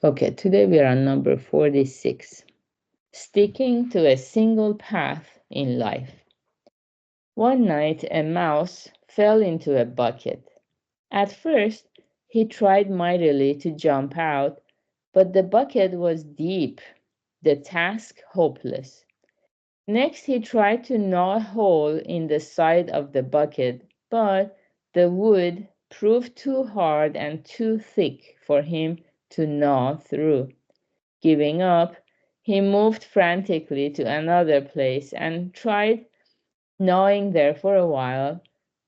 Okay, today we are on number 46. Sticking to a single path in life. One night, a mouse fell into a bucket. At first, he tried mightily to jump out, but the bucket was deep, the task hopeless. Next, he tried to gnaw a hole in the side of the bucket, but the wood proved too hard and too thick for him to gnaw through. Giving up, he moved frantically to another place and tried gnawing there for a while,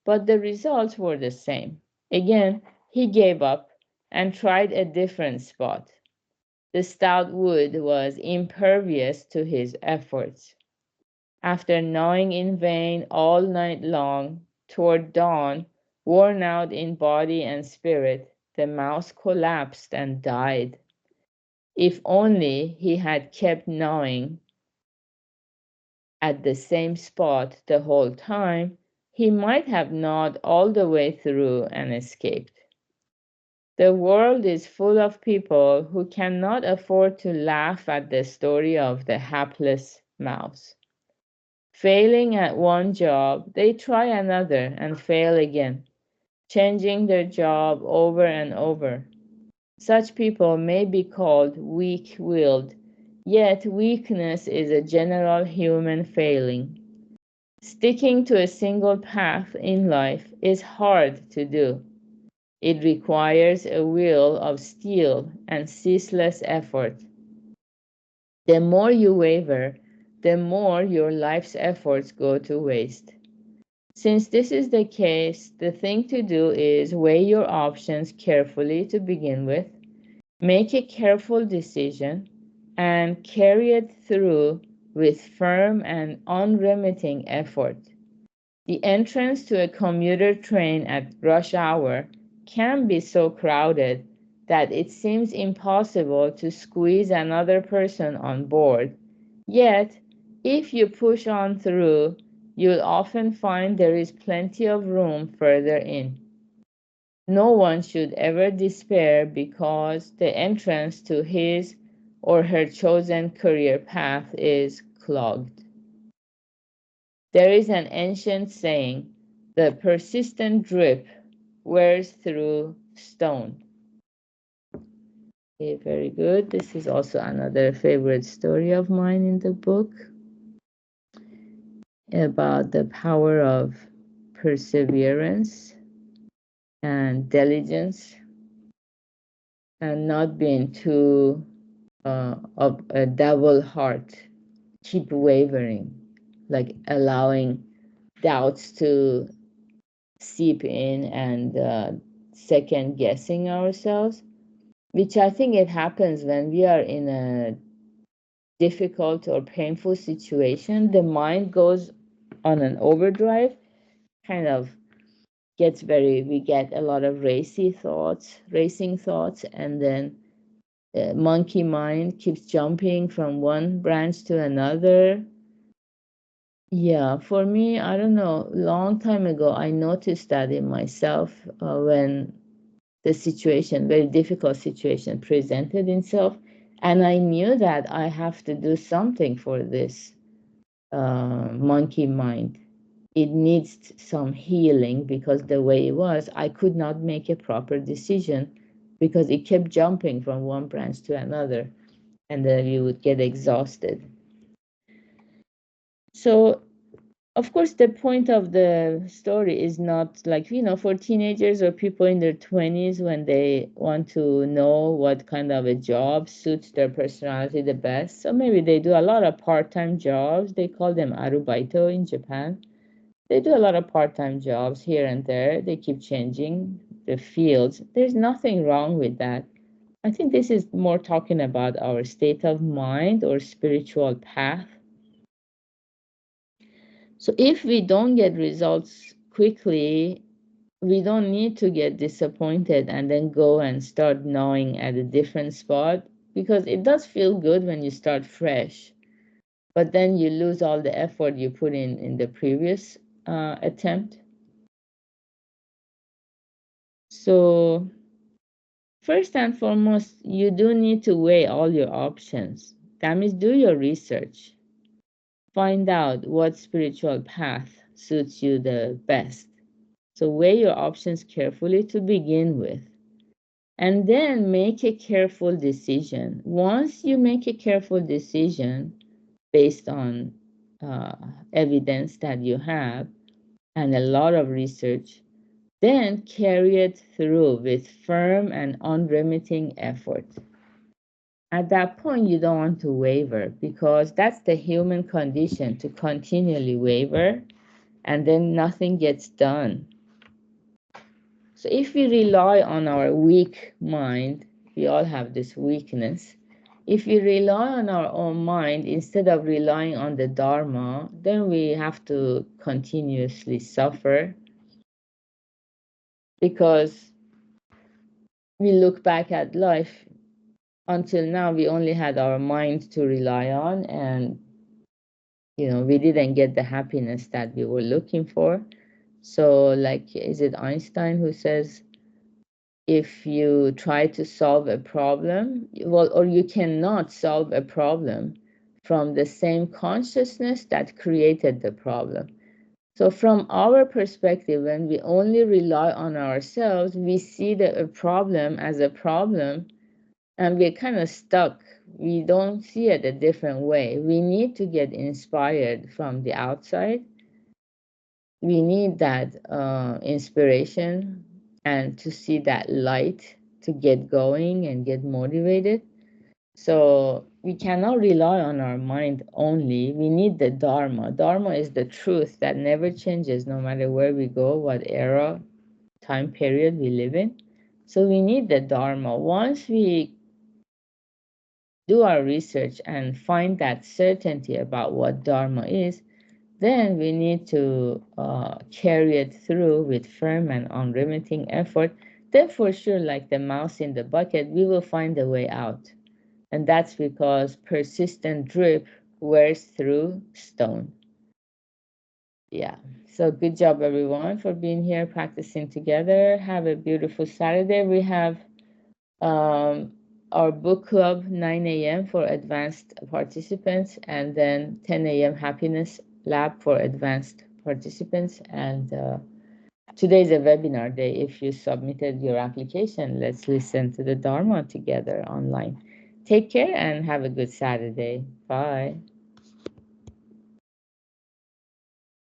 but the results were the same. Again, he gave up and tried a different spot. The stout wood was impervious to his efforts. After gnawing in vain all night long, toward dawn, worn out in body and spirit, the mouse collapsed and died. If only he had kept gnawing at the same spot the whole time, he might have gnawed all the way through and escaped. The world is full of people who cannot afford to laugh at the story of the hapless mouse. Failing at one job, they try another and fail again, changing their job over and over. Such people may be called weak willed, yet weakness is a general human failing. Sticking to a single path in life is hard to do. It requires a will of steel and ceaseless effort. The more you waver, the more your life's efforts go to waste. Since this is the case, the thing to do is weigh your options carefully to begin with, make a careful decision, and carry it through with firm and unremitting effort. The entrance to a commuter train at rush hour can be so crowded that it seems impossible to squeeze another person on board. Yet, if you push on through, you'll often find there is plenty of room further in. No one should ever despair because the entrance to his or her chosen career path is clogged. There is an ancient saying, the persistent drip wears through stone. Okay, very good. This is also another favorite story of mine in the book about the power of perseverance and diligence and not being too of a double heart, keep wavering, like allowing doubts to seep in and second guessing ourselves, which I think it happens when we are in a difficult or painful situation. The mind goes on an overdrive, kind of we get a lot of racing thoughts, and then monkey mind keeps jumping from one branch to another. Yeah, for me, I don't know, long time ago, I noticed that in myself when the situation, very difficult situation, presented itself. And I knew that I have to do something for this monkey mind. It needs some healing because the way it was, I could not make a proper decision because it kept jumping from one branch to another, and then you would get exhausted. So of course, the point of the story is not like, for teenagers or people in their 20s when they want to know what kind of a job suits their personality the best. So maybe they do a lot of part-time jobs. They call them arubaito in Japan. They do a lot of part-time jobs here and there. They keep changing the fields. There's nothing wrong with that. I think this is more talking about our state of mind or spiritual path. So if we don't get results quickly, we don't need to get disappointed and then go and start gnawing at a different spot, because it does feel good when you start fresh, but then you lose all the effort you put in the previous attempt. So First and foremost, you do need to weigh all your options. That means do your research. Find out what spiritual path suits you the best. So weigh your options carefully to begin with. And then make a careful decision. Once you make a careful decision based on uh, evidence that you have and a lot of research, then carry it through with firm and unremitting effort. At that point, you don't want to waver because that's the human condition, to continually waver and then nothing gets done. So if we rely on our weak mind, we all have this weakness. If we rely on our own mind instead of relying on the Dharma, then we have to continuously suffer because we look back at life. Until now, we only had our mind to rely on, and we didn't get the happiness that we were looking for. So, like, is it Einstein who says, if you try to solve a problem, well, or you cannot solve a problem from the same consciousness that created the problem. So from our perspective, when we only rely on ourselves, we see a problem as a problem and we're kind of stuck. We don't see it a different way. We need to get inspired from the outside. We need that inspiration and to see that light to get going and get motivated. So we cannot rely on our mind only. We need the Dharma. Dharma is the truth that never changes no matter where we go, what era, time period we live in. So we need the Dharma. Once we do our research and find that certainty about what Dharma is, then we need to carry it through with firm and unremitting effort. Then for sure, like the mouse in the bucket, we will find a way out. And that's because persistent drip wears through stone. Yeah. So good job, everyone, for being here, practicing together. Have a beautiful Saturday. We have um, our book club 9 a.m. for advanced participants, and then 10 a.m. happiness lab for advanced participants. And today is a webinar day. If you submitted your application, let's listen to the Dharma together online. Take care and have a good Saturday. Bye.